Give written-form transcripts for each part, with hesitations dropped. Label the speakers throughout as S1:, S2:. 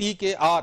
S1: TKR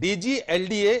S1: DGLDA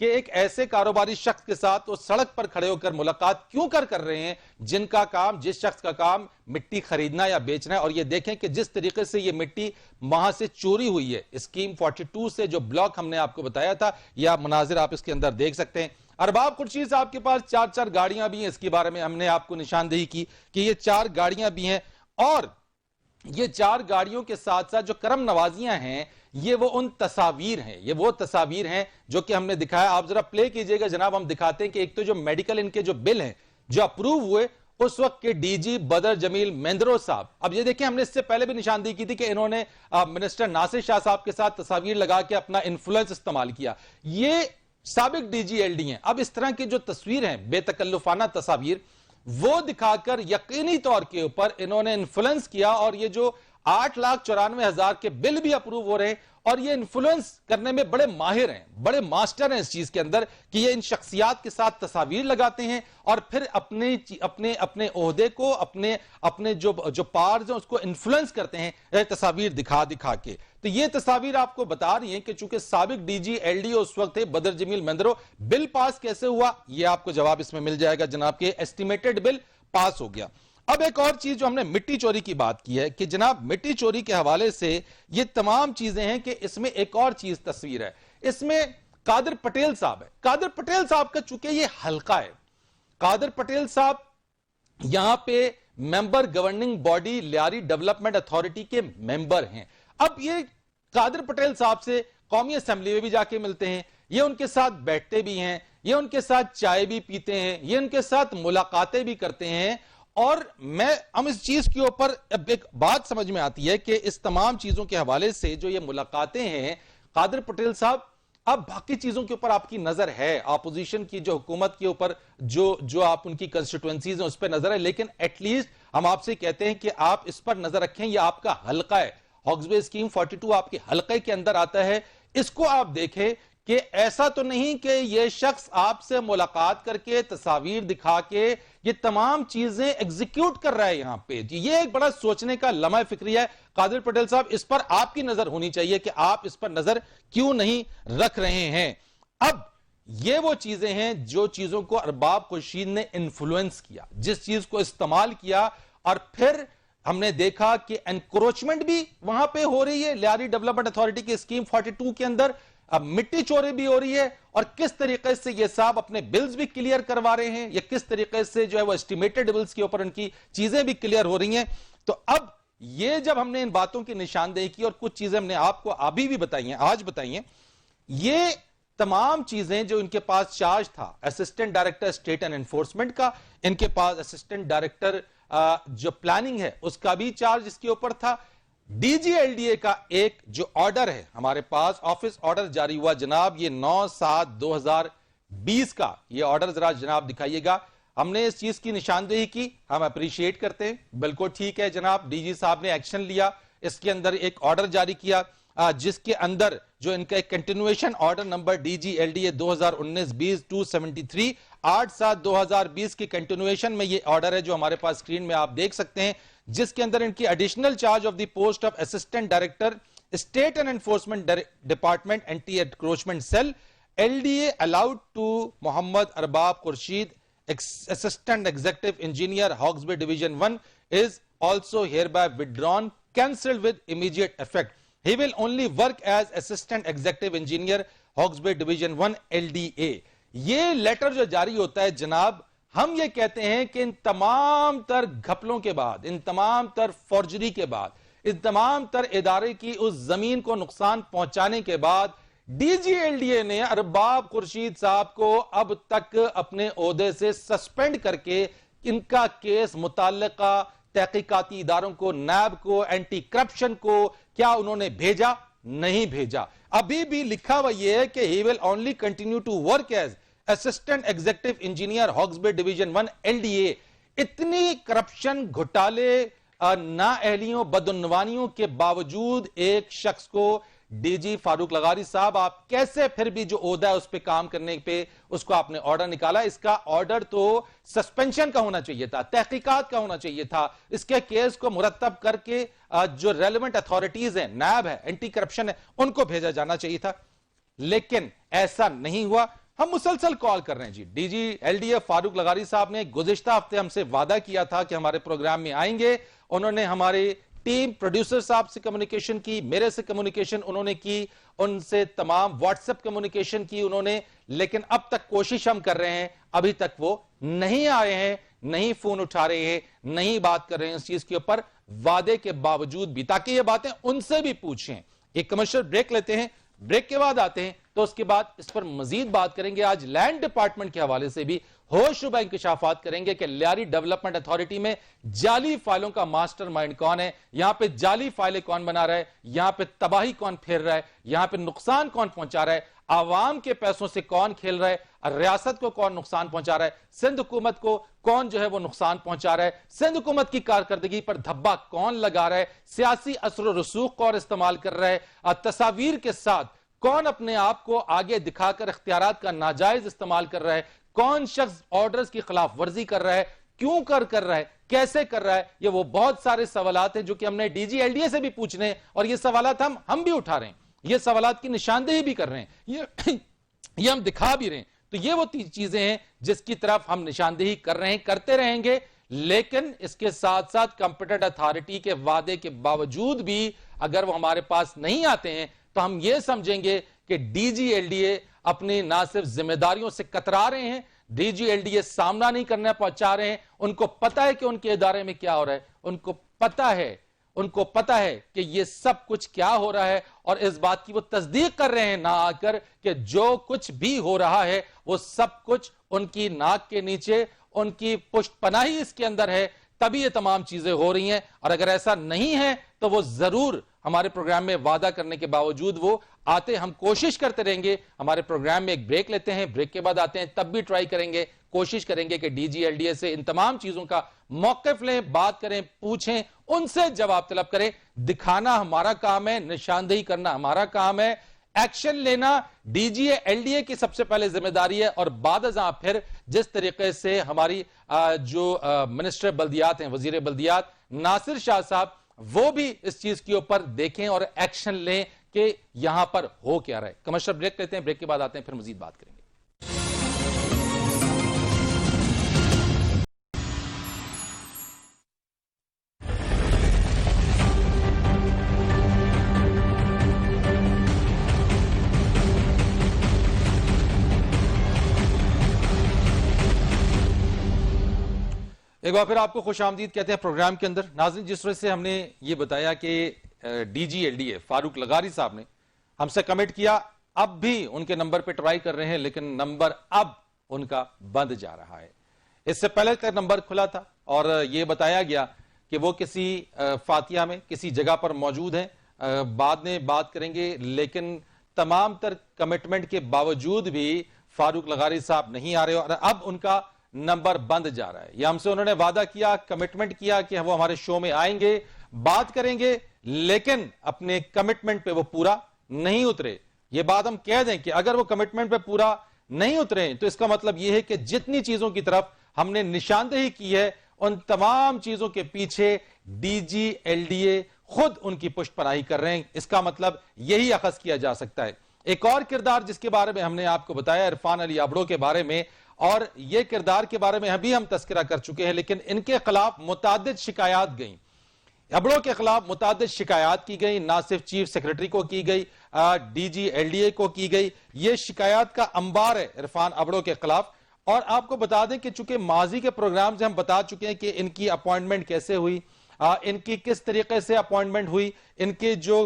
S1: کہ ایک ایسے کاروباری شخص کے ساتھ وہ سڑک پر کھڑے ہو کر ملاقات کیوں کر رہے ہیں جن کا کام، جس شخص کا کام مٹی خریدنا یا بیچنا ہے. اور یہ دیکھیں کہ جس طریقے سے یہ مٹی وہاں سے چوری ہوئی ہے اسکیم 42 سے، جو بلاک ہم نے آپ کو بتایا تھا، یا مناظر آپ اس کے اندر دیکھ سکتے ہیں. ارباب خورشید صاحب کے پاس 4 گاڑیاں بھی ہیں. اس کے بارے میں ہم نے آپ کو نشاندہی کی کہ یہ 4 گاڑیاں بھی ہیں، اور یہ 4 گاڑیوں کے ساتھ ساتھ جو کرم نوازیاں ہیں یہ وہ ان تصاویر ہیں، یہ وہ تصاویر ہیں جو کہ ہم نے دکھایا. آپ ذرا پلے کیجئے گا جناب. ہم دکھاتے ہیں کہ ایک تو جو میڈیکل ان کے جو بل ہیں جو اپروو ہوئے اس وقت کے ڈی جی بدر جمیل مہندرو صاحب. اب یہ دیکھیں، ہم نے اس سے پہلے بھی نشاندہی کی تھی کہ انہوں نے منسٹر ناصر شاہ صاحب کے ساتھ تصاویر لگا کے اپنا انفلوئنس استعمال کیا. یہ سابق ڈی جی ایل ڈی ہیں. اب اس طرح کی جو تصویر ہیں، بے تکلفانہ تصاویر، وہ دکھا کر یقینی طور کے اوپر انہوں نے انفلوئنس کیا. اور یہ جو 8,94,000 کے بل بھی اپروو ہو رہے ہیں، اور یہ انفلوئنس کرنے میں بڑے ماہر ہیں، بڑے ماسٹر ہیں اس چیز کے اندر، کہ یہ ان شخصیات کے ساتھ تصاویر لگاتے ہیں اور پھر اپنے عہدے کو، اپنے جو پارز ہیں اس کو انفلوئنس کرتے ہیں تصاویر دکھا کے. تو یہ تصاویر آپ کو بتا رہی ہیں کہ چونکہ سابق ڈی جی ایل ڈی اس وقت تھے بدر جمیل مہندرو. بل پاس کیسے ہوا یہ آپ کو جواب اس میں مل جائے گا جناب، کے ایسٹیمیٹڈ بل پاس ہو گیا. اب ایک اور چیز جو ہم نے مٹی چوری کی بات کی ہے کہ جناب مٹی چوری کے حوالے سے یہ تمام چیزیں ہیں کہ اس میں ایک اور چیز تصویر ہے. اس میں قادر پٹیل صاحب ہے. قادر پٹیل صاحب کا چونکہ یہ حلقہ ہے، قادر پٹیل صاحب یہاں پہ member governing body Lyari development authority کے ممبر ہیں. اب یہ قادر پٹیل صاحب سے قومی اسمبلی میں بھی جا کے ملتے ہیں، یہ ان کے ساتھ بیٹھتے بھی ہیں، یہ ان کے ساتھ چائے بھی پیتے ہیں، یہ ان کے ساتھ ملاقاتیں بھی کرتے ہیں. اور ہم اس چیز کے اوپر اب ایک بات سمجھ میں آتی ہے کہ اس تمام چیزوں کے حوالے سے جو یہ ملاقاتیں ہیں قادر پٹیل صاحب، اب باقی چیزوں کے اوپر آپ کی نظر ہے، اپوزیشن کی جو حکومت کے اوپر جو آپ ان کی کنسٹیٹوئنسیز ہیں اس پہ نظر ہے، لیکن ایٹ لیسٹ ہم آپ سے کہتے ہیں کہ آپ اس پر نظر رکھیں. یہ آپ کا حلقہ ہے، ہاکس بے اسکیم 42 آپ کے حلقے کے اندر آتا ہے. اس کو آپ دیکھیں کہ ایسا تو نہیں کہ یہ شخص آپ سے ملاقات کر کے تصاویر دکھا کے یہ تمام چیزیں ایگزیکیوٹ کر رہا ہے یہاں پہ. یہ ایک بڑا سوچنے کا لمحہ فکری ہے. قادر پٹیل صاحب، اس پر آپ کی نظر ہونی چاہیے کہ آپ اس پر نظر کیوں نہیں رکھ رہے ہیں. اب یہ وہ چیزیں ہیں جو چیزوں کو ارباب خورشید نے انفلوئنس کیا، جس چیز کو استعمال کیا، اور پھر ہم نے دیکھا کہ انکروچمنٹ بھی وہاں پہ ہو رہی ہے لیاری ڈیولپمنٹ اتھارٹی کی اسکیم 42 کے اندر. اب مٹی چوری بھی ہو رہی ہے، اور کس طریقے سے یہ صاحب اپنے بلز بھی کلیئر کروا رہے ہیں، یا کس طریقے سے جو ہے وہ اسٹیمیٹڈ بلز کے اوپر ان کی چیزیں بھی کلیئر ہو رہی ہیں. تو اب یہ جب ہم نے ان باتوں کی نشاندہی کی اور کچھ چیزیں ہم نے آپ کو ابھی بھی بتائی ہیں، آج بتائی ہیں، یہ تمام چیزیں جو ان کے پاس چارج تھا assistant director estate and enforcement کا، ان کے پاس اسسٹنٹ ڈائریکٹر جو پلاننگ ہے اس کا بھی چارج اس کے اوپر تھا. D G L D A کا ایک جو آرڈر ہے ہمارے پاس، آفس آرڈر جاری ہوا جناب، یہ 9/7/2020 کا یہ آرڈر ذرا جناب دکھائیے گا. ہم نے اس چیز کی نشاندہی کی، ہم اپریشیٹ کرتے ہیں، بالکل ٹھیک ہے جناب. ڈی جی صاحب نے ایکشن لیا، اس کے اندر ایک آرڈر جاری کیا جس کے اندر جو ان کا ایک continuation order number D G L D A 2019-20 273 8/7/2020 کی کنٹینویشن میں یہ آرڈر ہے جو ہمارے پاس اسکرین میں آپ دیکھ سکتے ہیں، جس کے اندر ان کی additional charge of the post of assistant director estate and enforcement department anti encroachment cell L D A allowed to Muhammad Arbab Khurshid assistant executive engineer Hawks Bay division 1 is also hereby withdrawn, cancelled with immediate effect. He will only work as assistant executive engineer Hawks Bay Division 1 LDA. یہ letter جو جاری ہوتا ہے جناب، ہم یہ کہتے ہیں کہ ان تمام تر گھپلوں کے بعد، ان تمام تر فورجری کے بعد، ان تمام تر ادارے کی اس زمین کو نقصان پہنچانے کے بعد، D G L D A نے ارباب خورشید صاحب کو اب تک اپنے عہدے سے سسپینڈ کر کے ان کا کیس متعلقہ تحقیقاتی اداروں کو، نیب کو، اینٹی کرپشن کو کیا انہوں نے بھیجا؟ نہیں بھیجا. ابھی بھی لکھا ہوا یہ ہے کہ he will only continue to work as assistant executive engineer Hawks Bay Division 1 LDA. اتنی کرپشن، گھٹالے، نااہلیوں، بدعنوانیوں کے باوجود ایک شخص کو ڈی جی فاروق لغاری صاحب آپ کیسے پھر بھی جو عہدہ ہے اس پہ کام کرنے پہ اس کو آپ نے آرڈر نکالا؟ اس کا آرڈر تو سسپینشن کا ہونا چاہیے تھا، تحقیقات کا ہونا چاہیے تھا، اس کے کیس کو مرتب کر کے جو ریلیونٹ اتھارٹیز ہیں، نیب ہے، اینٹی کرپشن ہے، ان کو بھیجا جانا چاہیے تھا. لیکن ایسا نہیں ہوا. ہم مسلسل کال کر رہے ہیں جی. D G L D A Farooq لغاری صاحب نے گزشتہ ہفتے ہم سے وعدہ کیا تھا کہ ہمارے پروگرام میں آئیں گے. انہوں نے ہماری ٹیم پروڈیوسر صاحب سے کمیونیکیشن کی, میرے سے کمیونیکیشن انہوں نے کی, ان سے تمام واٹس ایپ کمیونیکیشن کی انہوں نے, لیکن اب تک کوشش ہم کر رہے ہیں, ابھی تک وہ نہیں آئے ہیں, نہیں فون اٹھا رہے ہیں, نہیں بات کر رہے ہیں اس چیز کے اوپر, وعدے کے باوجود بھی, تاکہ یہ باتیں ان سے بھی پوچھیں. ایک کمرشل بریک لیتے ہیں, بریک کے بعد آتے ہیں تو اس کے بعد اس پر مزید بات کریں گے. آج لینڈ ڈپارٹمنٹ کے حوالے سے بھی ہوش شبہ انکشافات کریں گے کہ لیاری ڈیولپمنٹ اتھارٹی میں جعلی فائلوں کا ماسٹر مائنڈ کون ہے, یہاں پہ جعلی فائلیں کون بنا رہا ہے, یہاں پہ تباہی کون پھیر رہا ہے, یہاں پہ نقصان کون پہنچا رہا ہے, عوام کے پیسوں سے کون کھیل رہا ہے, ریاست کو کون نقصان پہنچا رہا ہے, سندھ حکومت کو کون جو ہے وہ نقصان پہنچا رہا ہے, سندھ حکومت کی کارکردگی پر دھبا کون لگا رہا ہے, سیاسی اثر و رسوخ کون استعمال کر رہا ہے, تصاویر کے ساتھ کون اپنے آپ کو آگے دکھا کر اختیارات کا ناجائز استعمال کر رہا ہے, کون شخص آرڈرز کی خلاف ورزی کر رہا ہے, کیوں کر رہا ہے, کیسے کر رہا ہے. یہ وہ بہت سارے سوالات ہیں جو کہ ہم نے D G L D A سے بھی پوچھنے ہیں, اور یہ سوالات ہم بھی اٹھا رہے ہیں, یہ سوالات کی نشاندہی بھی کر رہے ہیں, یہ ہم دکھا بھی رہے ہیں. تو یہ وہ چیزیں ہیں جس کی طرف ہم نشاندہی کر رہے ہیں, کرتے رہیں گے, لیکن اس کے ساتھ ساتھ کمپیٹنٹ اتھارٹی کے وعدے کے باوجود بھی اگر وہ ہمارے پاس نہیں آتے ہیں تو ہم یہ سمجھیں گے کہ D G L D A اپنی نہ صرف ذمہ داریوں سے کترا رہے ہیں, D G L D A سامنا نہیں کرنا پہنچا رہے ہیں. ان کو پتا ہے کہ ان کے ادارے میں کیا ہو رہا ہے, ان کو پتا ہے کہ یہ سب کچھ کیا ہو رہا ہے, اور اس بات کی وہ تصدیق کر رہے ہیں نہ آ کر کہ جو کچھ بھی ہو رہا ہے وہ سب کچھ ان کی ناک کے نیچے, ان کی پشت پناہی اس کے اندر ہے, تبھی یہ تمام چیزیں ہو رہی ہیں. اور اگر ایسا نہیں ہے تو وہ ضرور ہمارے پروگرام میں وعدہ کرنے کے باوجود وہ آتے, ہم کوشش کرتے رہیں گے. ہمارے پروگرام میں ایک بریک لیتے ہیں, بریک کے بعد آتے ہیں, تب بھی ٹرائی کریں گے, کوشش کریں گے کہ D G L D A سے ان تمام چیزوں کا موقف لیں, بات کریں, پوچھیں, ان سے جواب طلب کریں. دکھانا ہمارا کام ہے, نشاندہی کرنا ہمارا کام ہے, ایکشن لینا D G L D A کی سب سے پہلے ذمہ داری ہے. اور بعد ازاں پھر جس طریقے سے ہماری جو منسٹر بلدیات ہیں, وزیر بلدیات ناصر شاہ صاحب, وہ بھی اس چیز کے اوپر دیکھیں اور ایکشن لیں کہ یہاں پر ہو کیا رہے. کمرشل بریک لیتے ہیں, بریک کے بعد آتے ہیں, پھر مزید بات کریں گے. ایک بار پھر آپ کو خوش آمدید کہتے ہیں پروگرام کے اندر. ناظرین, جس طرح سے ہم نے یہ بتایا کہ D G L D A Farooq لغاری صاحب نے ہم سے کمٹ کیا, اب بھی ان کے نمبر پہ ٹرائی کر رہے ہیں, لیکن نمبر اب ان کا بند جا رہا ہے. اس سے پہلے کا نمبر کھلا تھا اور یہ بتایا گیا کہ وہ کسی فاتحہ میں کسی جگہ پر موجود ہیں, بعد میں بات کریں گے, لیکن تمام تر کمٹمنٹ کے باوجود بھی فاروق لغاری صاحب نہیں آ رہے, اور اب ان کا نمبر بند جا رہا ہے. یہ ہم سے انہوں نے وعدہ کیا, کمٹمنٹ کیا کہ وہ ہمارے شو میں آئیں گے, بات کریں گے, لیکن اپنے کمٹمنٹ پہ وہ پورا نہیں اترے. یہ بات ہم کہہ دیں کہ اگر وہ کمٹمنٹ پہ پورا نہیں اترے تو اس کا مطلب یہ ہے کہ جتنی چیزوں کی طرف ہم نے نشاندہی کی ہے ان تمام چیزوں کے پیچھے D G L D A خود ان کی پشت پناہی کر رہے ہیں. اس کا مطلب یہی اخذ کیا جا سکتا ہے. ایک اور کردار جس کے بارے میں ہم نے آپ کو بتایا, عرفان علی ابڑو کے بارے میں, اور یہ کردار کے بارے میں ابھی ہم تذکرہ کر چکے ہیں, لیکن ان کے خلاف متعدد شکایات گئیں. ابڑو کے خلاف متعدد شکایات کی گئی, نہ صرف چیف سیکرٹری کو کی گئی, D G L D A کو کی گئی. یہ شکایات کا انبار ہے عرفان ابڑو کے خلاف. اور آپ کو بتا دیں کہ چونکہ ماضی کے پروگرام سے ہم بتا چکے ہیں کہ ان کی اپوائنٹمنٹ کیسے ہوئی, ان کی کس طریقے سے اپوائنٹمنٹ ہوئی, ان کے جو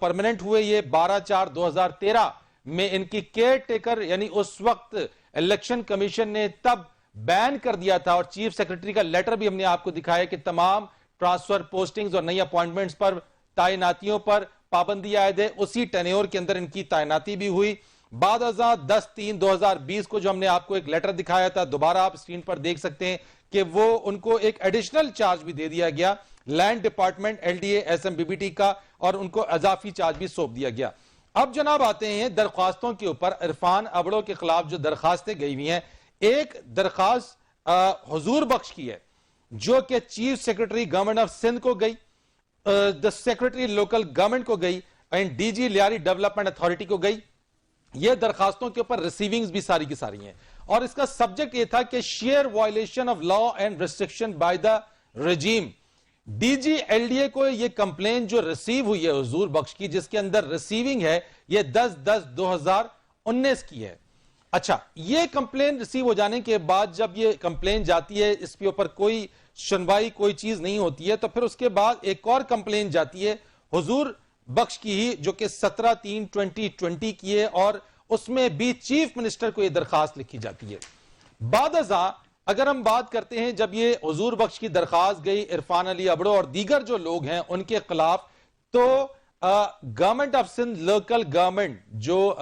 S1: پرمننٹ ہوئے یہ 12/4/2013 میں ان کی کیئر ٹیکر یعنی اس وقت الیکشن کمیشن نے تب بین کر دیا تھا, اور چیف سیکرٹری کا لیٹر بھی ہم نے آپ کو دکھایا کہ تمام ٹرانسفر پوسٹنگز اور نئی اپوائنٹمنٹس پر, تعیناتیوں پر پابندی عائد ہے. اسی ٹینیور کے اندر ان کی تعیناتی بھی ہوئی. بعد ازاں 10/3/2020 کو جو ہم نے آپ کو ایک لیٹر دکھایا تھا, دوبارہ آپ اسکرین پر دیکھ سکتے ہیں کہ وہ ان کو ایک ایڈیشنل چارج بھی دے دیا گیا land department L D A S M B B T کا, اور ان کو اضافی چارج بھی سونپ دیا گیا. اب جناب آتے ہیں درخواستوں کے اوپر. عرفان ابڑو کے خلاف جو درخواستیں گئی ہوئی ہیں, ایک درخواست حضور بخش کی ہے جو کہ chief secretary government of Sindh کو گئی, سیکرٹری لوکل گورنمنٹ کو گئی, and D G Lyari development authority کو گئی. یہ درخواستوں کے اوپر ریسیونگز بھی ساری کی ساری ہیں، اور اس کا سبجیکٹ یہ تھا کہ sheer violation of law and restriction by the regime. D G L D A کو یہ کمپلین جو ریسیو ہوئی ہے حضور بخش کی، جس کے اندر ریسیونگ ہے یہ 10/10/2019 کی ہے. اچھا، یہ کمپلین ریسیو ہو جانے کے بعد جب یہ کمپلین جاتی ہے، اس کے اوپر کوئی سنوائی کوئی چیز نہیں ہوتی ہے، تو پھر اس کے بعد ایک اور کمپلین جاتی ہے حضور بخش کی ہی، جو کہ 17/3/2020 کی ہے، اور اس میں بھی چیف منسٹر کو یہ درخواست لکھی جاتی ہے. بعد ازاں اگر ہم بات کرتے ہیں جب یہ حضور بخش کی درخواست گئی عرفان علی ابڑو اور دیگر جو لوگ ہیں ان کے خلاف، تو government of Sindh local government جو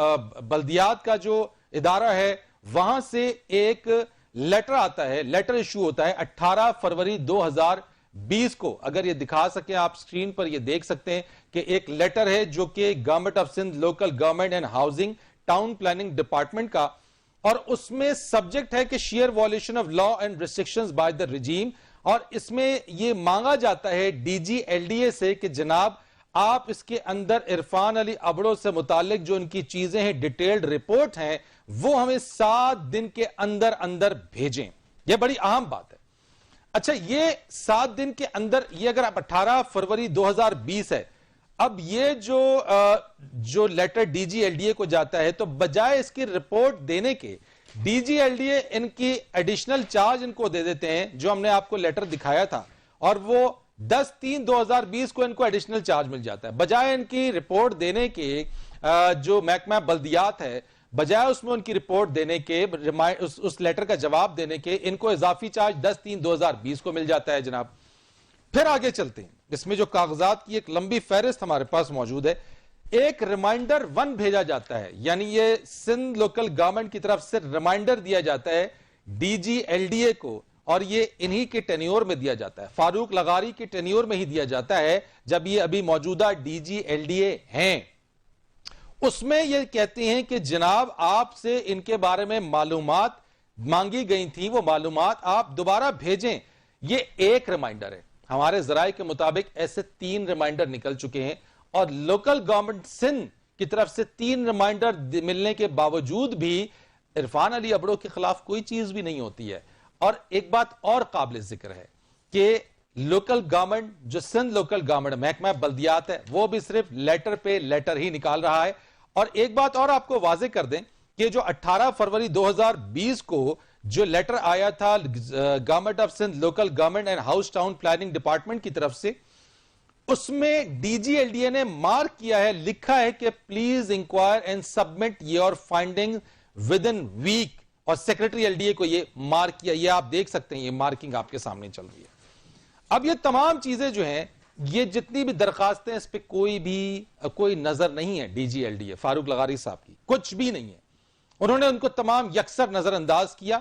S1: بلدیات کا جو ادارہ ہے وہاں سے ایک لیٹر آتا ہے، لیٹر ایشو ہوتا ہے 18 فروری 2020 کو. اگر یہ دکھا سکیں آپ سکرین پر یہ دیکھ سکتے ہیں کہ ایک لیٹر ہے جو کہ government of Sindh local government and housing town planning department کا، اور اس میں سبجیکٹ ہے کہ sheer violation of law and restrictions by the regime, اور اس میں یہ مانگا جاتا ہے D G L D A سے کہ جناب آپ اس کے اندر عرفان علی ابڑو سے متعلق جو ان کی چیزیں ہیں، ڈیٹیلڈ رپورٹ ہیں، وہ ہمیں 7 دن کے اندر اندر بھیجیں. یہ بڑی اہم بات ہے. اچھا، یہ 7 دن کے اندر، یہ اگر آپ 18 فروری 2020 ہے، اب یہ جو letter D G L D A کو جاتا ہے، تو بجائے اس کی رپورٹ دینے کے D G L D A ان کی ایڈیشنل چارج ان کو دے دیتے ہیں، جو ہم نے آپ کو لیٹر دکھایا تھا، اور وہ 10/3/2020 کو ان کو ایڈیشنل چارج مل جاتا ہے. بجائے ان کی رپورٹ دینے کے جو محکمہ بلدیات ہے، بجائے اس میں ان کی رپورٹ دینے کے، اس لیٹر کا جواب دینے کے، ان کو اضافی چارج 10/3/2020 کو مل جاتا ہے جناب. پھر آگے چلتے ہیں، اس میں جو کاغذات کی ایک لمبی فہرست ہمارے پاس موجود ہے. ایک ریمائنڈر 1 بھیجا جاتا ہے، یعنی یہ سندھ لوکل گورنمنٹ کی طرف سے ریمائنڈر دیا جاتا ہے D G L D A کو، اور یہ انہی کے ٹینیور میں دیا جاتا ہے، فاروق لغاری کے ٹینیور میں ہی دیا جاتا ہے جب یہ ابھی موجودہ D G L D A ہیں. اس میں یہ کہتے ہیں کہ جناب آپ سے ان کے بارے میں معلومات مانگی گئی تھی، وہ معلومات آپ دوبارہ بھیجیں. یہ ایک ریمائنڈر ہے، ہمارے ذرائع کے مطابق ایسے 3 ریمائنڈر نکل چکے ہیں، اور لوکل گورنمنٹ سندھ کی طرف سے 3 ریمائنڈر ملنے کے باوجود بھی عرفان علی ابڑو کے خلاف کوئی چیز بھی نہیں ہوتی ہے. اور ایک بات اور قابل ذکر ہے کہ لوکل گورنمنٹ جو سندھ لوکل گورنمنٹ محکمہ بلدیات ہے، وہ بھی صرف لیٹر پہ لیٹر ہی نکال رہا ہے. اور ایک بات اور آپ کو واضح کر دیں کہ جو 18 فروری 2020 کو جو لیٹر آیا تھا government of Sindh local government and house town planning department کی طرف سے، اس میں D G L D A نے مارک کیا ہے، لکھا ہے کہ please enquire and submit your finding within week, اور سیکرٹری ایل ڈی اے کو یہ مارک کیا. یہ آپ دیکھ سکتے ہیں، یہ مارکنگ آپ کے سامنے چل رہی ہے. اب یہ تمام چیزیں جو ہیں، یہ جتنی بھی درخواستیں، اس پہ کوئی نظر نہیں ہے D G L D A Farooq لغاری صاحب کی، کچھ بھی نہیں ہے. انہوں نے ان کو تمام یکسر نظر انداز کیا.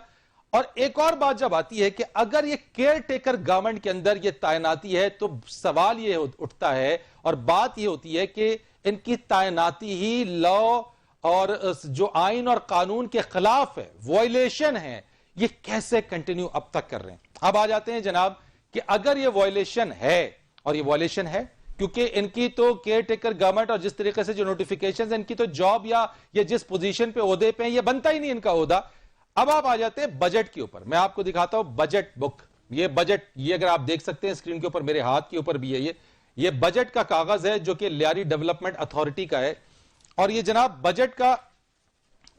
S1: اور ایک اور بات جب آتی ہے کہ اگر یہ کیئر ٹیکر گورنمنٹ کے اندر یہ تعیناتی ہے، تو سوال یہ اٹھتا ہے اور بات یہ ہوتی ہے کہ ان کی تعیناتی ہی لا اور جو آئین اور قانون کے خلاف ہے، وائلیشن ہے، یہ کیسے کنٹینیو اب تک کر رہے ہیں. اب آ جاتے ہیں جناب کہ اگر یہ وائلیشن ہے، اور یہ وائلیشن ہے کیونکہ ان کی تو کیئر ٹیکر گورنمنٹ اور جس طریقے سے جو نوٹیفیکیشنز ہیں، ان کی تو جاب یا یہ جس پوزیشن پہ عہدے پہ ہیں، یہ بنتا ہی نہیں ان کا عہدہ. اب آپ آ جاتے ہیں بجٹ کے اوپر. میں آپ کو دکھاتا ہوں بجٹ بک. یہ بجٹ، یہ اگر آپ دیکھ سکتے ہیں اسکرین کے اوپر، میرے ہاتھ کے اوپر بھی ہے، یہ بجٹ کا کاغذ ہے جو کہ لیاری ڈیولپمنٹ اتھارٹی کا ہے. اور یہ جناب بجٹ کا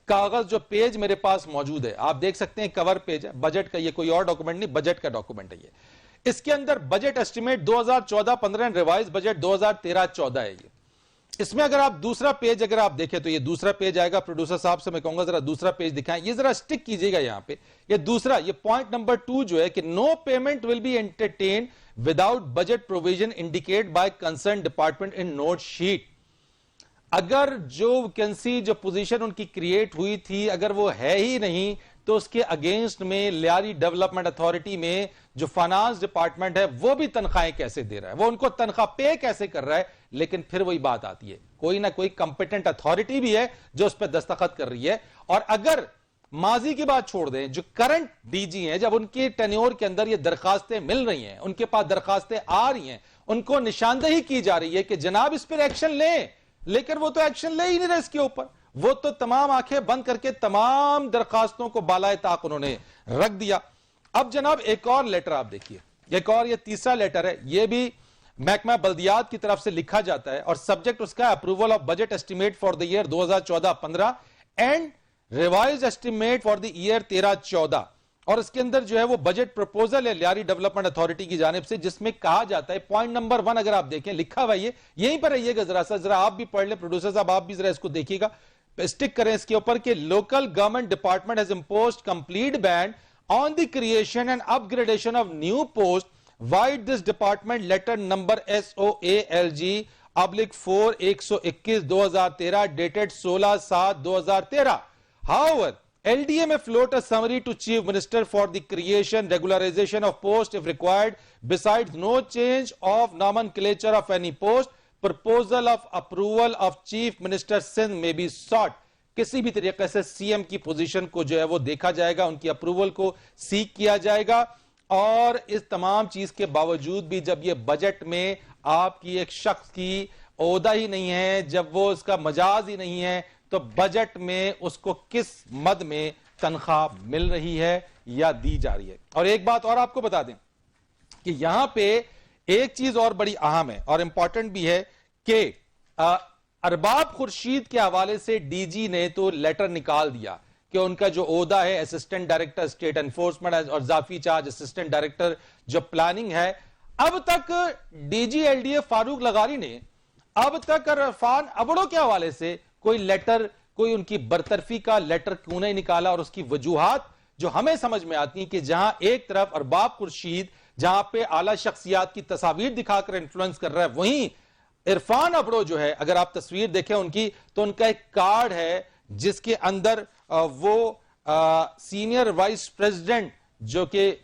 S1: کاغذ جو پیج میرے پاس موجود ہے، آپ دیکھ سکتے ہیں کور پیج ہے بجٹ کا. یہ کوئی اور ڈاکومنٹ نہیں، بجٹ کا ڈاکومنٹ ہے. یہ اس کے اندر بجٹ ایسٹیمیٹ 2014-15 ریوائز بجٹ 2013-14 ہے. یہ اس میں اگر آپ دوسرا پیج اگر آپ دیکھیں تو یہ دوسرا پیج آئے گا. پروڈیوسر صاحب سے میں کہوں گا ذرا دوسرا پیج دکھائیں. یہ ذرا سٹک کیجئے گا یہاں پہ. یہ دوسرا، یہ پوائنٹ نمبر 2 جو ہے کہ no payment will be entertain without budget provision indicate by concern department in note sheet. اگر جو ویکنسی جو پوزیشن ان کی کریٹ ہوئی تھی اگر وہ ہے ہی نہیں تو اس کے اگینسٹ میں لیاری ڈیولپمنٹ اتھارٹی میں جو فائنانس ڈپارٹمنٹ ہے وہ بھی تنخواہیں کیسے دے رہا ہے، وہ ان کو تنخواہ پے کیسے کر رہا ہے. لیکن پھر وہی بات آتی ہے، کوئی نہ کوئی کمپیٹنٹ اتھارٹی بھی ہے جو اس پہ دستخط کر رہی ہے. اور اگر ماضی کی بات چھوڑ دیں، جو کرنٹ ڈی جی ہیں، جب ان کے ٹینیور کے اندر یہ درخواستیں مل رہی ہیں، ان کے پاس درخواستیں آ رہی ہیں، ان کو نشاندہی کی جا رہی ہے کہ جناب اس پر ایکشن لیں، لیکن وہ تو ایکشن لے ہی نہیں رہے اس کے اوپر. وہ تو تمام آنکھیں بند کر کے تمام درخواستوں کو بالائے طاق انہوں نے رکھ دیا. اب جناب ایک اور لیٹر آپ دیکھیے, ایک اور یہ تیسرا لیٹر ہے, یہ بھی محکمہ بلدیات کی طرف سے لکھا جاتا ہے اور سبجیکٹ اس کا approval of budget estimate for the year 2014-15 and revise estimate for the year 13-14, اور اس کے اندر جو ہے وہ بجٹ پروپوزل ہے لیاری ڈیولپمنٹ اتھارٹی کی جانب سے, جس میں کہا جاتا ہے پوائنٹ نمبر 1 اگر آپ دیکھیں لکھا ہوا ہے, یہیں پر رہیے گا ذرا آپ بھی پڑھ لیں, پروڈیوسر صاحب آپ بھی ذرا اس کو دیکھیے گا, اسٹک کریں اس کے اوپر کہ local government department has imposed complete been on the creation and up gradation of new post wide this department letter number SOALG/4-121-2013 dated 16/7/2013. However, LDA may float a summary to Chief Minister for the creation, regularization of post if required. Besides, no change of nomenclature of any post. Proposal of approval of Chief Minister Sindh may be sought. کسی بھی طریقے سے C M کی position کو جو ہے وہ دیکھا جائے گا, ان کی اپروول کو سیک کیا جائے گا, اور اس تمام چیز کے باوجود بھی جب یہ بجٹ میں آپ کی ایک شخص کی عہدہ ہی نہیں ہے, جب وہ اس کا مجاز ہی نہیں ہے, تو بجٹ میں اس کو کس مد میں تنخواہ مل رہی ہے یا دی جا رہی ہے. اور ایک بات اور آپ کو بتا دیں کہ یہاں پہ ایک چیز اور بڑی اہم ہے اور امپورٹنٹ بھی ہے کہ ارباب خورشید کے حوالے سے ڈی جی نے تو لیٹر نکال دیا کہ ان کا جو عہدہ ہے اسسٹنٹ ڈائریکٹر اسٹیٹ انفورسمنٹ اور اضافی چارج اسسٹنٹ ڈائریکٹر جو پلاننگ ہے, اب تک D G L D A Farooq لغاری نے اب تک عرفان ابڑو کے حوالے سے کوئی لیٹر, کوئی ان کی برطرفی کا لیٹر کیوں نہیں نکالا, اور اس کی وجوہات جو ہمیں سمجھ میں آتی ہیں کہ جہاں ایک طرف ارباب خورشید جہاں پہ اعلیٰ شخصیات کی تصاویر دکھا کر انفلوئنس کر رہا ہے, وہیں عرفان ابڑو جو ہے اگر آپ تصویر دیکھیں ان کی تو ان کا ایک کارڈ ہے جس کے اندر وہ سینئر وائس پریزیڈنٹ جو کہ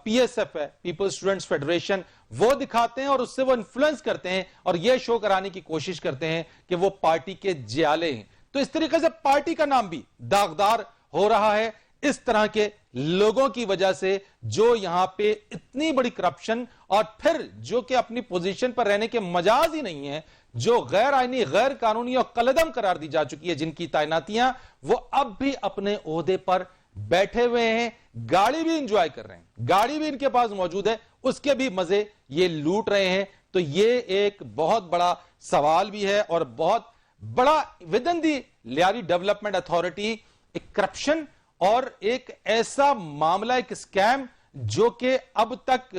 S1: پی ایس ایف ہے, پیپل اسٹوڈنٹس فیڈریشن, وہ دکھاتے ہیں اور اس سے وہ انفلوئنس کرتے ہیں اور یہ شو کرانے کی کوشش کرتے ہیں کہ وہ پارٹی کے جیالے ہیں. تو اس طریقے سے پارٹی کا نام بھی داغدار ہو رہا ہے اس طرح کے لوگوں کی وجہ سے جو یہاں پہ اتنی بڑی کرپشن, اور پھر جو کہ اپنی پوزیشن پر رہنے کے مجاز ہی نہیں ہے, جو غیر آئینی, غیر قانونی اور قلعدم قرار دی جا چکی ہے, جن کی تعیناتیاں وہ اب بھی اپنے عہدے پر بیٹھے ہوئے ہیں, گاڑی بھی انجوائے کر رہے ہیں, گاڑی بھی ان کے پاس موجود ہے, اس کے بھی مزے یہ لوٹ رہے ہیں. تو یہ ایک بہت بڑا سوال بھی ہے اور بہت بڑا ودن دی لیاری ڈیولپمنٹ اتھارٹی ایک کرپشن اور ایک ایسا معاملہ, ایک اسکیم جو کہ اب تک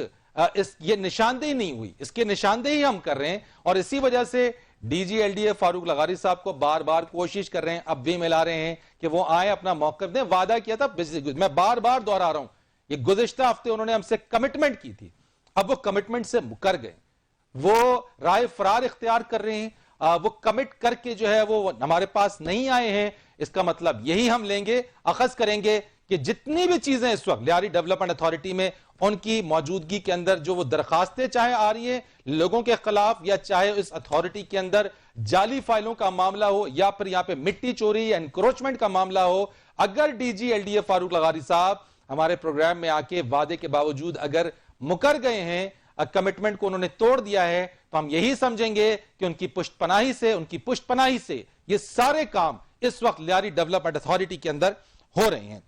S1: یہ نشاندہی نہیں ہوئی, اس کے نشاندہی ہم کر رہے ہیں, اور اسی وجہ سے D G L D A Farooq لغاری صاحب کو بار بار کوشش کر رہے ہیں, اب بھی ملا رہے ہیں کہ وہ آئیں اپنا موقف دیں. وعدہ کیا تھا, میں بار بار دوہرا رہا ہوں, یہ گزشتہ ہفتے انہوں نے ہم سے کمٹمنٹ کی تھی, اب وہ کمٹمنٹ سے مکر گئے, وہ رائے فرار اختیار کر رہے ہیں, وہ کمٹ کر کے جو ہے وہ ہمارے پاس نہیں آئے ہیں. اس کا مطلب یہی ہم لیں گے, اخذ کریں گے کہ جتنی بھی چیزیں اس وقت لیاری ڈیولپمنٹ اتھارٹی میں ان کی موجودگی کے اندر جو وہ درخواستیں چاہے آ رہی ہیں لوگوں کے خلاف, یا چاہے اس اتھارٹی کے اندر جعلی فائلوں کا معاملہ ہو, یا پھر یہاں پہ مٹی چوری یا انکروچمنٹ کا معاملہ ہو, اگر D G L D A Farooq لغاری صاحب ہمارے پروگرام میں آ کے وعدے کے باوجود اگر مکر گئے ہیں, کمٹمنٹ کو انہوں نے توڑ دیا ہے, تو ہم یہی سمجھیں گے کہ ان کی پشت پناہی سے یہ سارے کام اس وقت لیاری ڈیولپمنٹ اتھارٹی کے اندر ہو رہے ہیں.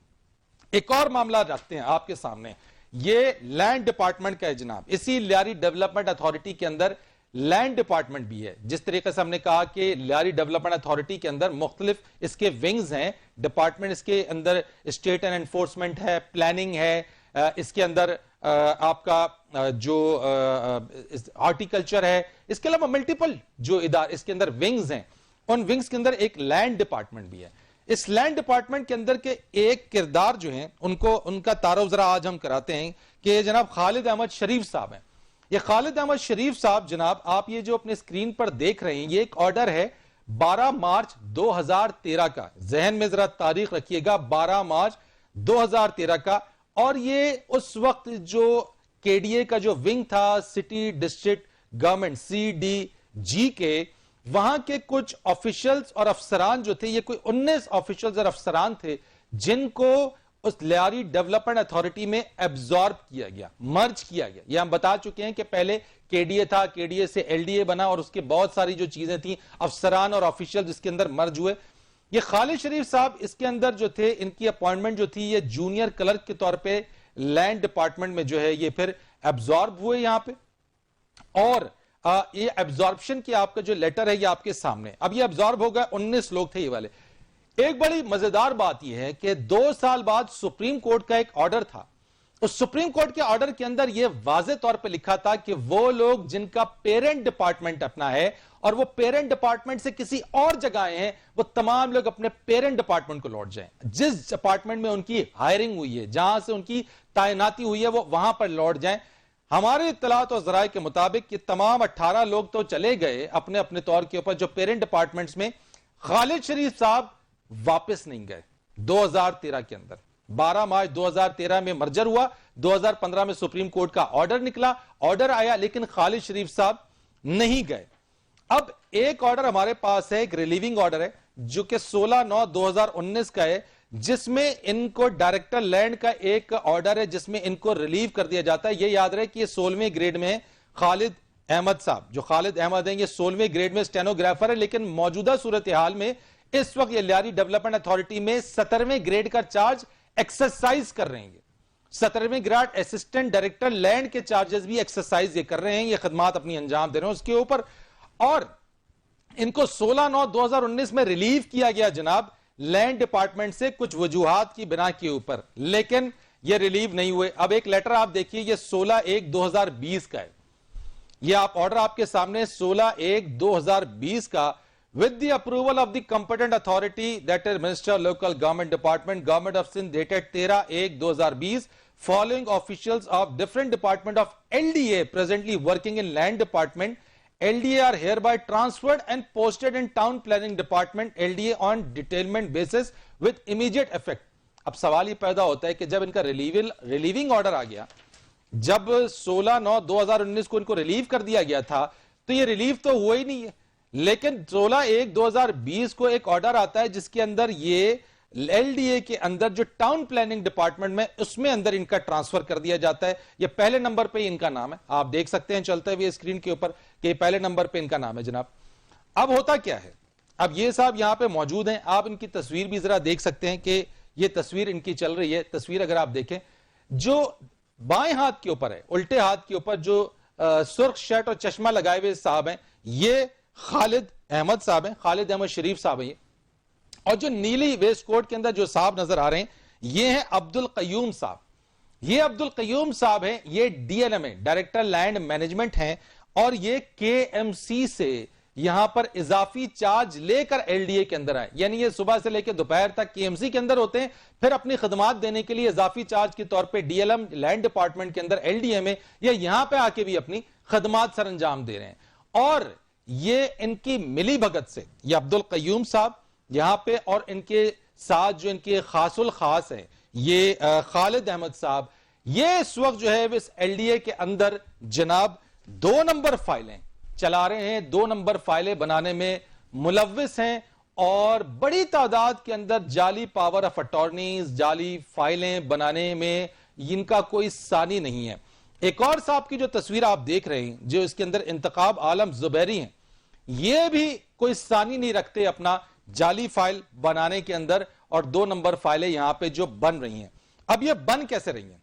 S1: ایک اور معاملہ رکھتے ہیں آپ کے سامنے, یہ لینڈ ڈپارٹمنٹ کا ہے جناب. اسی لیاری ڈیولپمنٹ اتھارٹی کے اندر لینڈ ڈپارٹمنٹ بھی ہے. جس طریقے سے ہم نے کہا کہ لیاری ڈیولپمنٹ اتھارٹی کے اندر مختلف اس کے ونگز ہیں, ڈپارٹمنٹ اس کے اندر اسٹیٹ اینڈ انفورسمنٹ ہے, پلاننگ ہے, اس کے اندر آپ کا جو ہارٹیکلچر ہے, اس کے علاوہ ملٹیپل جو ادارے اس کے اندر ونگز ہیں, ان ونگز کے اندر ایک لینڈ ڈپارٹمنٹ بھی ہے. اس لینڈ ڈپارٹمنٹ کے اندر کے ایک کردار جو ہیں ان کا تعارف ذرا آج ہم کراتے ہیں کہ جناب خالد احمد شریف صاحب ہیں. یہ خالد احمد شریف صاحب جناب آپ یہ جو اپنے اسکرین پر دیکھ رہے ہیں, یہ ایک آرڈر ہے 12 مارچ 2013 کا, ذہن میں ذرا تاریخ رکھیے گا, 12 مارچ 2013 کا. اور یہ اس وقت جو کے ڈی اے کا جو ونگ تھا city district government C D G کے, وہاں کے کچھ آفیشلز اور افسران جو تھے, یہ کوئی 19 آفیشلز اور افسران تھے جن کو اس لیاری ڈیولپمنٹ اتھارٹی میں ایبزارب کیا گیا, مرج کیا گیا. یہ ہم بتا چکے ہیں کہ پہلے کے ڈی اے تھا, کے ڈی اے سے ایل ڈی اے بنا, اور اس کے بہت ساری جو چیزیں تھیں افسران اور آفیشل جس کے اندر مرج ہوئے. یہ خالد شریف صاحب اس کے اندر جو تھے، ان کی اپوائنٹمنٹ جو تھی یہ جونیئر کلرک کے طور پہ لینڈ ڈپارٹمنٹ میں جو ہے یہ پھر ایبزارب ہوئے یہاں پہ، اور یہ ایبزاربشن کی آپ کا جو لیٹر ہے یہ آپ کے سامنے. اب یہ ایبزارب ہو گئے، 19 لوگ تھے یہ والے. ایک بڑی مزیدار بات یہ ہے کہ 2 سال بعد سپریم کورٹ کا ایک آرڈر تھا. اس سپریم کورٹ کے آرڈر کے اندر یہ واضح طور پہ لکھا تھا کہ وہ لوگ جن کا پیرنٹ ڈپارٹمنٹ اپنا ہے اور وہ پیرنٹ ڈپارٹمنٹ سے کسی اور جگہ آئے ہیں، وہ تمام لوگ اپنے پیرنٹ ڈپارٹمنٹ کو لوٹ جائیں. جس ڈپارٹمنٹ میں ان کی ہائرنگ ہوئی ہے، جہاں سے ان کی تعیناتی ہوئی ہے، وہ وہاں پر لوٹ جائیں. ہمارے اطلاعات اور ذرائع کے مطابق یہ تمام 18 لوگ تو چلے گئے اپنے اپنے طور کے اوپر جو پیرنٹ ڈپارٹمنٹس میں. خالد شریف صاحب واپس نہیں گئے 2013 کے اندر. 12 مارچ 2013 میں مرجر ہوا، 2015 میں سپریم کورٹ کا آرڈر نکلا، آرڈر آیا، لیکن خالد شریف صاحب نہیں گئے. اب ایک آرڈر ہمارے پاس ہے، ایک ریلیونگ آرڈر ہے جو کہ 16/9/2019 کا ہے، جس میں ان کو ڈائریکٹر لینڈ کا ایک آرڈر ہے جس میں ان کو ریلیو کر دیا جاتا ہے. یہ یاد رہے کہ یہ 16ویں گریڈ میں ہے. خالد احمد صاحب، جو خالد احمد ہیں، یہ 16ویں گریڈ میں اسٹینوگرافر ہے، لیکن موجودہ صورتحال میں اس وقت یہ لیاری ڈیولپمنٹ اتھارٹی میں 17ویں گریڈ کا چارج ایکسرسائز کر رہے ہیں. 17ویں گریڈ اسسٹنٹ ڈائریکٹر لینڈ کے چارجز بھی ایکسرسائز یہ کر رہے ہیں، یہ خدمات اپنی انجام دے رہے ہیں اس کے اوپر. اور ان کو 16/9/2019 میں ریلیو کیا گیا جناب لینڈ ڈپارٹمنٹ سے کچھ وجوہات کی بنا کے اوپر، لیکن یہ ریلیو نہیں ہوئے. اب ایک لیٹر آپ دیکھیے، یہ 16/1/2020 کا ہے. یہ آپ آرڈر آپ کے سامنے 16/1/2020 کا. With the approval of the competent authority, that is Minister of Local Government Department, Government of Sindh, dated 13/1/2020, following officials of different department of LDA presently working in Land Department, LDA are hereby transferred and posted in Town Planning Department, LDA on detailment basis with immediate effect. اب سوال یہ پیدا ہوتا ہے کہ جب ان کا relieving order آ گیا، جب 16/9/2019 کو ان کو ریلیو کر دیا گیا تھا، تو یہ ریلیو تو ہوا ہی نہیں ہے. لیکن 16/1/2020 کو ایک آرڈر آتا ہے جس کے اندر یہ ایل ڈی اے کے اندر جو ٹاؤن پلاننگ ڈپارٹمنٹ میں اس میں اندر ان کا ٹرانسفر کر دیا جاتا ہے. یہ پہلے نمبر پہ ان کا نام ہے، آپ دیکھ سکتے ہیں چلتے ہوئے اسکرین کے اوپر کہ یہ پہلے نمبر پہ ان کا نام ہے جناب. اب ہوتا کیا ہے، اب یہ صاحب یہاں پہ موجود ہیں، آپ ان کی تصویر بھی ذرا دیکھ سکتے ہیں کہ یہ تصویر ان کی چل رہی ہے. تصویر اگر آپ دیکھیں، جو بائیں ہاتھ کے اوپر ہے، الٹے ہاتھ کے اوپر جو سرخ شرٹ اور چشمہ لگائے ہوئے صاحب ہیں، یہ خالد احمد صاحب ہیں، خالد احمد شریف صاحب ہیں. اور جو نیلی ویسٹ کوٹ کے اندر جو صاحب نظر آ رہے ہیں، یہ ہیں عبد القیوم صاحب. یہ عبد القیوم صاحب ہیں، یہ ڈی ایل ایم ہے، ڈائریکٹر لینڈ مینجمنٹ ہیں، اور یہ کے ایم سی سے یہاں پر اضافی چارج لے کر ایل ڈی اے کے اندر آئے. یعنی یہ صبح سے لے کے دوپہر تک کے ایم سی کے اندر ہوتے ہیں، پھر اپنی خدمات دینے کے لیے اضافی چارج کے طور پہ D L M land department کے اندر ایل ڈی اے میں یا یہاں پہ آ کے بھی اپنی خدمات سر انجام دے رہے ہیں. اور یہ ان کی ملی بھگت سے، یہ عبد القیوم صاحب یہاں پہ، اور ان کے ساتھ جو ان کے خاص الخاص ہیں یہ خالد احمد صاحب، یہ اس وقت جو ہے اس ایل ڈی اے کے اندر جناب 2 نمبر فائلیں چلا رہے ہیں، 2 نمبر فائلیں بنانے میں ملوث ہیں، اور بڑی تعداد کے اندر جعلی پاور آف اٹارنیز، جعلی فائلیں بنانے میں ان کا کوئی ثانی نہیں ہے. ایک اور صاحب کی جو تصویر آپ دیکھ رہے ہیں، جو اس کے اندر انتخاب عالم زبیری ہیں، یہ بھی کوئی ثانی نہیں رکھتے اپنا جعلی فائل بنانے کے اندر، اور 2 نمبر فائلیں یہاں پہ جو بن رہی ہیں. اب یہ بن کیسے رہی ہیں،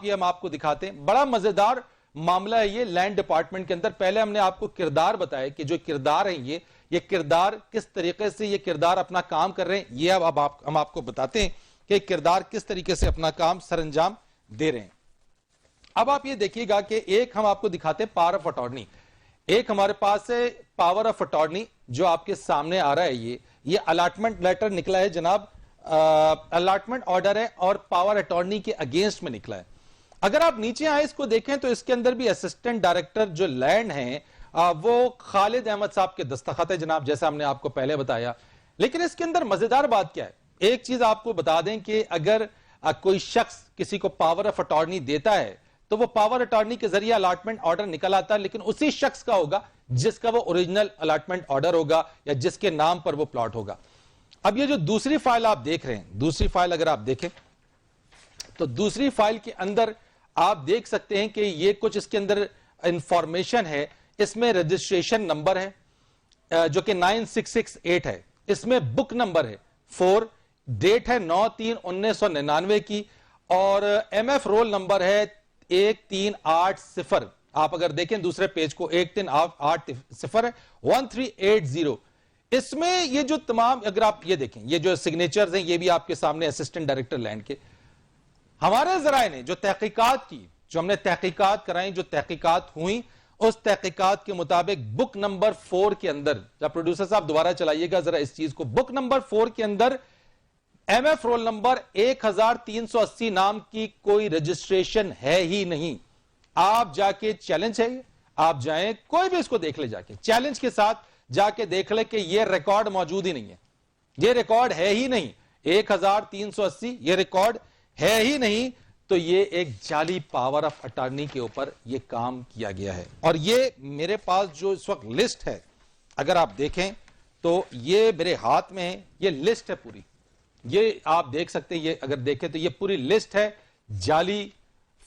S1: یہ ہم آپ کو دکھاتے ہیں. بڑا مزیدار معاملہ ہے یہ لینڈ ڈپارٹمنٹ کے اندر. پہلے ہم نے آپ کو کردار بتایا کہ جو کردار ہیں یہ کردار کس طریقے سے یہ کردار اپنا کام کر رہے ہیں. یہ اب ہم آپ کو بتاتے ہیں کہ کردار کس طریقے سے اپنا کام سر انجام دے رہے ہیں. اب آپ یہ دیکھیے گا کہ ایک ہم آپ کو دکھاتے ہیں پاور آف اٹارنی. ایک ہمارے پاس ہے پاور آف اٹارنی جو آپ کے سامنے آ رہا ہے. یہ الاٹمنٹ لیٹر نکلا ہے جناب، الاٹمنٹ آرڈر ہے اور پاور اٹارنی کے اگینسٹ میں نکلا ہے. اگر آپ نیچے آئے اس کو دیکھیں تو اس کے اندر بھی اسسٹنٹ ڈائریکٹر جو لینڈ ہیں وہ خالد احمد صاحب کے دستخط ہے جناب، جیسا ہم نے آپ کو پہلے بتایا. لیکن اس کے اندر مزیدار بات کیا ہے، ایک چیز آپ کو بتا دیں کہ اگر کوئی شخص کسی کو پاور آف اٹارنی دیتا ہے تو وہ پاور اٹارنی کے ذریعے الاٹمنٹ آرڈر نکل آتا ہے، لیکن اسی شخص کا ہوگا جس کا وہ اوریجنل الاٹمنٹ آرڈر ہوگا یا جس کے نام پر وہ پلاٹ ہوگا. اب یہ جو دوسری فائل آپ دیکھ رہے ہیں، دوسری فائل اگر آپ دیکھیں تو دوسری فائل کے اندر آپ دیکھ سکتے ہیں کہ یہ کچھ اس کے اندر انفارمیشن ہے. اس میں رجسٹریشن نمبر ہے جو کہ 9668 ہے. اس میں بک نمبر ہے 4، ڈیٹ ہے 9/3/1999 کی، اور ایم ایف رول نمبر ہے 1380. آپ اگر دیکھیں دوسرے پیج کو 1380 ہے 1380. اس میں یہ جو تمام، اگر آپ یہ دیکھیں یہ جو سگنیچرز ہیں یہ بھی آپ کے سامنے اسسٹنٹ ڈائریکٹر لینڈ کے، ہمارے ذرائع نے جو تحقیقات کی، جو ہم نے تحقیقات کرائیں، جو تحقیقات ہوئیں، اس تحقیقات کے مطابق بک نمبر 4 کے اندر، جب پروڈیوسر صاحب دوبارہ چلائیے گا ذرا اس چیز کو، بک نمبر 4 کے اندر ایم ایف رول نمبر 1380 نام کی کوئی رجسٹریشن ہے ہی نہیں. آپ جا کے چیلنج ہے، آپ جائیں کوئی بھی اس کو دیکھ لے، جا کے چیلنج کے ساتھ جا کے دیکھ لے کہ یہ ریکارڈ موجود ہی نہیں ہے، یہ ریکارڈ ہے ہی نہیں. 1380 یہ ریکارڈ ہے ہی نہیں. تو یہ ایک جعلی پاور آف اٹارنی کے اوپر یہ کام کیا گیا ہے. اور یہ میرے پاس جو اس وقت لسٹ ہے، اگر آپ دیکھیں تو یہ میرے ہاتھ میں ہے، یہ لسٹ ہے پوری، یہ آپ دیکھ سکتے ہیں، یہ اگر دیکھیں تو یہ پوری لسٹ ہے جعلی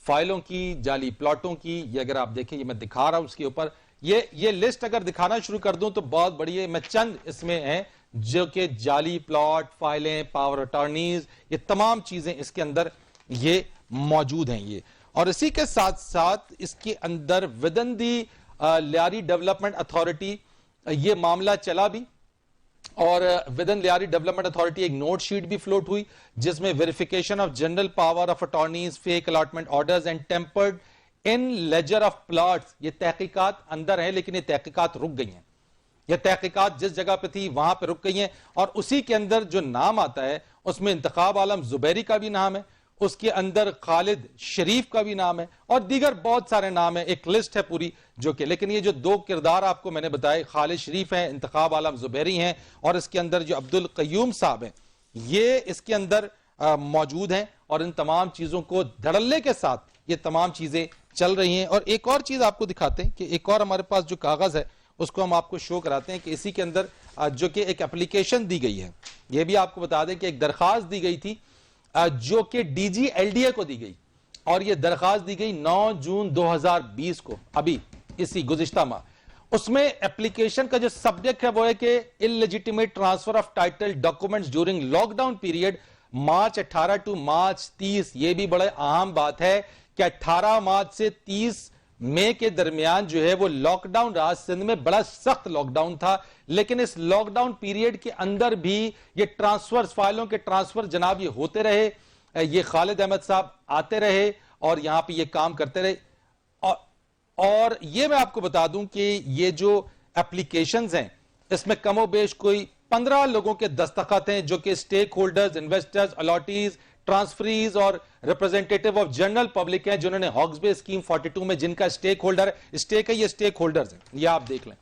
S1: فائلوں کی، جعلی پلاٹوں کی. یہ اگر آپ دیکھیں، یہ میں دکھا رہا ہوں اس کے اوپر، یہ لسٹ اگر دکھانا شروع کر دوں تو بہت بڑی ہے. میں چند اس میں ہیں جو کہ جعلی پلاٹ، فائلیں، پاور اٹارنیز، یہ تمام چیزیں اس کے اندر یہ موجود ہیں. یہ اور اسی کے ساتھ ساتھ اس کے اندر within the Lyari development authority یہ معاملہ چلا بھی، اور ودن لیاری ڈیولپمنٹ اتھارٹی ایک نوٹ شیٹ بھی فلوٹ ہوئی جس میں verification of general power of attorneys, fake allotment orders and tampered in ledger of plots. یہ تحقیقات اندر ہیں لیکن یہ تحقیقات رک گئی ہیں. یہ تحقیقات جس جگہ پہ تھی وہاں پہ رک گئی ہیں. اور اسی کے اندر جو نام آتا ہے اس میں انتخاب عالم زبیری کا بھی نام ہے، اس کے اندر خالد شریف کا بھی نام ہے، اور دیگر بہت سارے نام ہیں. ایک لسٹ ہے پوری جو کہ، لیکن یہ جو دو کردار آپ کو میں نے بتائے، خالد شریف ہیں، انتخاب عالم زبیری ہیں، اور اس کے اندر جو عبد القیوم صاحب ہیں، یہ اس کے اندر موجود ہیں. اور ان تمام چیزوں کو دھڑلے کے ساتھ یہ تمام چیزیں چل رہی ہیں. اور ایک اور چیز آپ کو دکھاتے ہیں کہ ایک اور ہمارے پاس جو کاغذ ہے اس کو ہم آپ کو شو کراتے ہیں کہ اسی کے اندر جو کہ ایک اپلیکیشن دی گئی ہے. یہ بھی آپ کو بتا دیں کہ ایک درخواست دی گئی تھی جو کہ D G L D A کو دی گئی، اور یہ درخواست دی گئی 9 جون 2020 کو، ابھی اسی گزشتہ ماہ. اس میں اپلیکیشن کا جو سبجیکٹ ہے وہ ہے کہ illegitimate transfer of title documents during lock down period March 18 to March 30. یہ بھی بڑے اہم بات ہے کہ 18 مارچ سے 30 مئی کے درمیان جو ہے وہ لاک ڈاؤن رہا. سندھ میں بڑا سخت لاک ڈاؤن تھا، لیکن اس لاک ڈاؤن پیریڈ کے اندر بھی یہ ٹرانسفر، فائلوں کے ٹرانسفر جناب یہ ہوتے رہے. یہ خالد احمد صاحب آتے رہے اور یہاں پہ یہ کام کرتے رہے. اور یہ میں آپ کو بتا دوں کہ یہ جو اپلیکیشنز ہیں اس میں کم و بیش کوئی 15 لوگوں کے دستخط ہیں جو کہ stake holders, investors, allottees, transferase اور ریپرزینٹیٹیو آف جنرل پبلک ہیں، جنہوں نے ہاکس بے اسکیم 42 میں جن کا سٹیک ہولڈر ہے، سٹیک ہے، یہ سٹیک ہولڈرز ہیں. یہ آپ دیکھ لیں،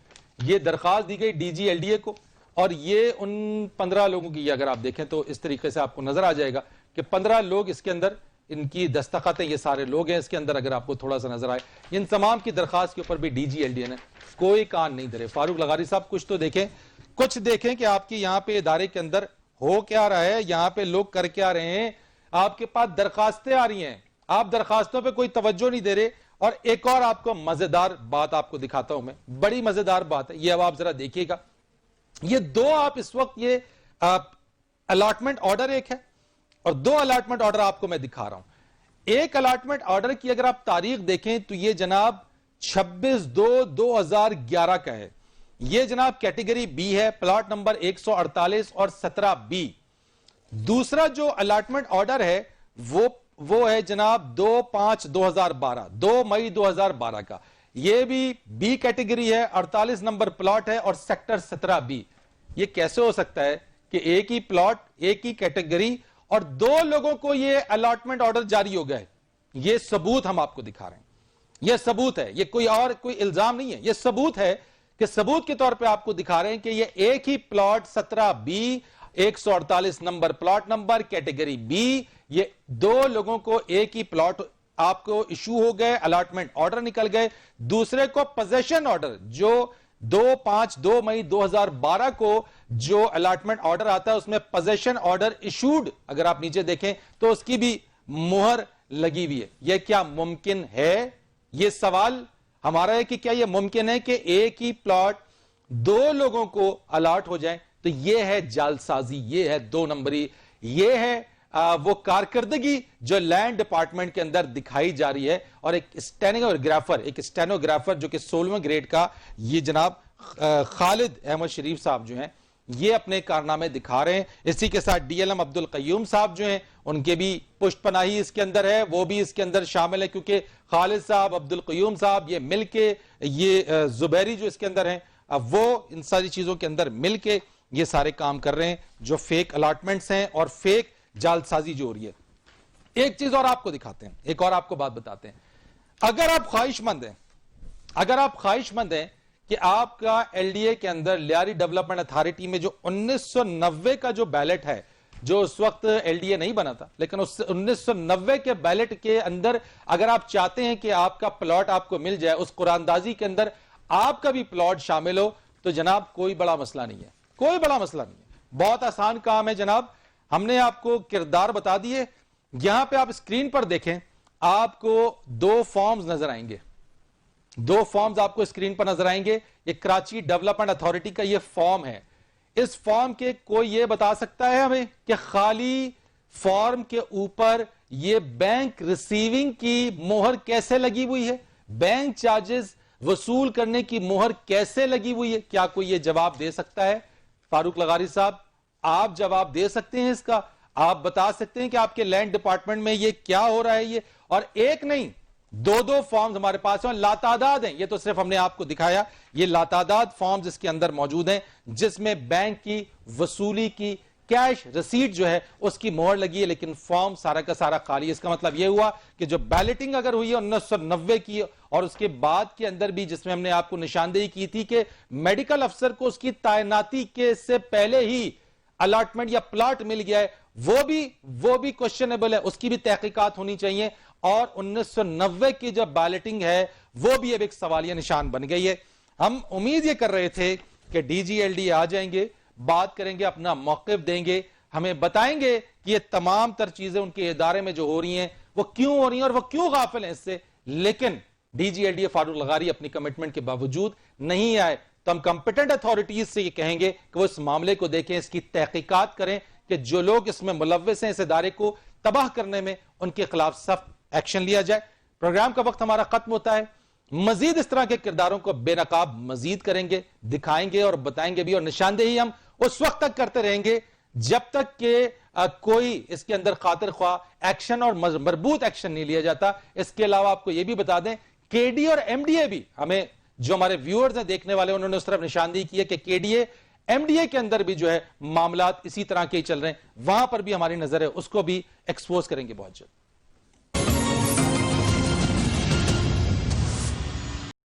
S1: یہ درخواست دی گئی D G L D A کو، اور یہ ان 15 لوگوں کی اگر آپ دیکھیں تو اس طریقے سے آپ کو نظر آ جائے گا کہ 15 لوگ اس کے اندر ان کی دستخط ہیں. یہ سارے لوگ ہیں اس کے اندر، اگر آپ کو تھوڑا سا نظر آئے. ان تمام کی درخواست کے اوپر بھی D G L D A نے کوئی کان نہیں دھرے. فاروق لغاری صاحب کچھ تو دیکھیں، کچھ دیکھیں کہ آپ کی یہاں پہ ادارے کے اندر ہو کیا رہا ہے، یہاں پہ لوگ کر کیا رہے ہیں. آپ کے پاس درخواستیں آ رہی ہیں، آپ درخواستوں پہ کوئی توجہ نہیں دے رہے. اور ایک اور آپ کو مزیدار بات آپ کو دکھاتا ہوں میں، بڑی مزیدار بات ہے یہ، اب آپ ذرا دیکھیے گا. یہ دو آپ اس وقت یہ الاٹمنٹ آرڈر ایک ہے اور 2 الاٹمنٹ آرڈر آپ کو میں دکھا رہا ہوں. ایک الاٹمنٹ آرڈر کی اگر آپ تاریخ دیکھیں تو یہ جناب 26/2/2011 کا ہے. یہ جناب کیٹیگری بی ہے، پلاٹ نمبر 148 اور 17B. دوسرا جو الاٹمنٹ آرڈر ہے وہ ہے جناب 2/5/2012، 2 مئی 2012 کا. یہ بھی بی کیٹیگری ہے، 48 نمبر پلاٹ ہے اور سیکٹر 17B. یہ کیسے ہو سکتا ہے کہ ایک ہی پلاٹ، ایک ہی کیٹیگری اور 2 لوگوں کو یہ الاٹمنٹ آرڈر جاری ہو گئے؟ یہ ثبوت ہم آپ کو دکھا رہے ہیں، یہ ثبوت ہے، یہ کوئی الزام نہیں ہے، یہ ثبوت ہے کہ ثبوت کے طور پہ آپ کو دکھا رہے ہیں کہ یہ ایک ہی plot 17B 148 number plot number category B, یہ 2 لوگوں کو ایک ہی پلاٹ آپ کو ایشو ہو گئے، الاٹمنٹ آرڈر نکل گئے. دوسرے کو پوزیشن آرڈر جو 2 مئی 2012 کو جو الاٹمنٹ آرڈر آتا ہے اس میں پوزیشن آرڈر ایشوڈ اگر آپ نیچے دیکھیں تو اس کی بھی مہر لگی ہوئی ہے. یہ کیا ممکن ہے؟ یہ سوال ہمارا ہے کہ کیا یہ ممکن ہے کہ ایک ہی پلاٹ 2 لوگوں کو الاٹ ہو جائیں؟ تو یہ ہے جعلسازی، یہ ہے دو نمبری، یہ ہے وہ کارکردگی جو لینڈ ڈپارٹمنٹ کے اندر دکھائی جا رہی ہے. اور ایک اسٹینوگرافر جو کہ 16ویں گریڈ کا یہ جناب خالد احمد شریف صاحب جو ہیں یہ اپنے کارنامے دکھا رہے ہیں. اسی کے ساتھ ڈی ایل ایم عبد القیوم صاحب جو ہیں ان کے بھی پشت پناہی اس کے اندر ہے، وہ بھی اس کے اندر شامل ہے، کیونکہ خالد صاحب، عبد القیوم صاحب، یہ مل کے، یہ زبیری جو اس کے اندر ہیں، وہ ان ساری چیزوں کے اندر مل کے یہ سارے کام کر رہے ہیں جو فیک الاٹمنٹس ہیں اور فیک جعلسازی جو ہو رہی ہے. ایک چیز اور آپ کو دکھاتے ہیں، ایک اور آپ کو بات بتاتے ہیں. اگر آپ خواہش مند ہیں کہ آپ کا ایل ڈی اے کے اندر لیاری ڈیولپمنٹ اتھارٹی میں جو 1990 کا جو بیلٹ ہے، جو اس وقت ایل ڈی اے نہیں بنا تھا لیکن اس 1990 کے بیلٹ کے اندر اگر آپ چاہتے ہیں کہ آپ کا پلاٹ آپ کو مل جائے، اس قرآن اندازی کے اندر آپ کا بھی پلاٹ شامل ہو، تو جناب کوئی بڑا مسئلہ نہیں ہے، کوئی بڑا مسئلہ نہیں ہے، بہت آسان کام ہے جناب. ہم نے آپ کو کردار بتا دیے. یہاں پہ آپ اسکرین پر دیکھیں، آپ کو دو فارمز نظر آئیں گے، دو فارمز آپ کو اسکرین پر نظر آئیں گے. یہ کراچی ڈیولپمنٹ اتھارٹی کا یہ فارم ہے. اس فارم کے کوئی یہ بتا سکتا ہے ہمیں کہ خالی فارم کے اوپر یہ بینک ریسیونگ کی مہر کیسے لگی ہوئی ہے، بینک چارجز وصول کرنے کی مہر کیسے لگی ہوئی ہے؟ کیا کوئی یہ جواب دے سکتا ہے؟ فاروق لغاری صاحب، آپ جواب دے سکتے ہیں اس کا؟ آپ بتا سکتے ہیں کہ آپ کے لینڈ ڈپارٹمنٹ میں یہ کیا ہو رہا ہے؟ یہ اور ایک نہیں، دو فارمز ہمارے پاس ہیں، لاتعداد ہیں. یہ تو صرف ہم نے آپ کو دکھایا، یہ لاتعداد فارمز اس کے اندر موجود ہیں جس میں بینک کی وصولی کی کیش رسیٹ جو ہے اس کی مہر لگی ہے، لیکن فارم سارا کا سارا خالی ہے. اس کا مطلب یہ ہوا کہ جو بیلٹنگ اگر ہوئی ہے 1990 کی اور اس کے بعد کے اندر بھی، جس میں ہم نے آپ کو نشاندہی کی تھی کہ میڈیکل افسر کو اس کی تعیناتی کے سے پہلے ہی الاٹمنٹ یا پلاٹ مل گیا ہے، وہ بھی کوشچنیبل ہے، اس کی بھی تحقیقات ہونی چاہیے. اور 1990 کی جو بیلٹنگ ہے وہ بھی اب ایک سوالیہ نشان بن گئی ہے. ہم امید یہ کر رہے تھے کہ ڈی جی ایل ڈی آ جائیں گے، بات کریں گے، اپنا موقف دیں گے، ہمیں بتائیں گے کہ یہ تمام تر چیزیں ان کے ادارے میں جو ہو رہی ہیں وہ کیوں ہو رہی ہیں اور وہ کیوں غافل ہیں اس سے. لیکن ڈی جی ایل ڈی فاروق لغاری اپنی کمٹمنٹ کے باوجود نہیں آئے. تو ہم کمپیٹنٹ اتھارٹیز سے یہ کہیں گے کہ وہ اس معاملے کو دیکھیں، اس کی تحقیقات کریں کہ جو لوگ اس میں ملوث ہیں، اس ادارے کو تباہ کرنے میں، ان کے خلاف سخت ایکشن لیا جائے. پروگرام کا وقت ہمارا ختم ہوتا ہے. مزید اس طرح کے کرداروں کو بے نقاب مزید کریں گے، دکھائیں گے اور بتائیں گے بھی، اور نشاندہی ہم اس وقت تک کرتے رہیں گے جب تک کہ کوئی اس کے اندر خاطر خواہ ایکشن اور مربوط ایکشن نہیں لیا جاتا. اس کے علاوہ آپ کو یہ بھی بتا دیں، کے ڈی اور ایم ڈی اے بھی، ہمیں جو ہمارے ویورز ہیں، دیکھنے والے، انہوں نے اس طرف نشاندہی کی ہے کہ K D A M D A کے اندر بھی جو ہے معاملات اسی طرح کے ہی چل رہے ہیں. وہاں پر بھی ہماری نظر ہے، اس کو بھی ایکسپوز کریں گے بہت جلد.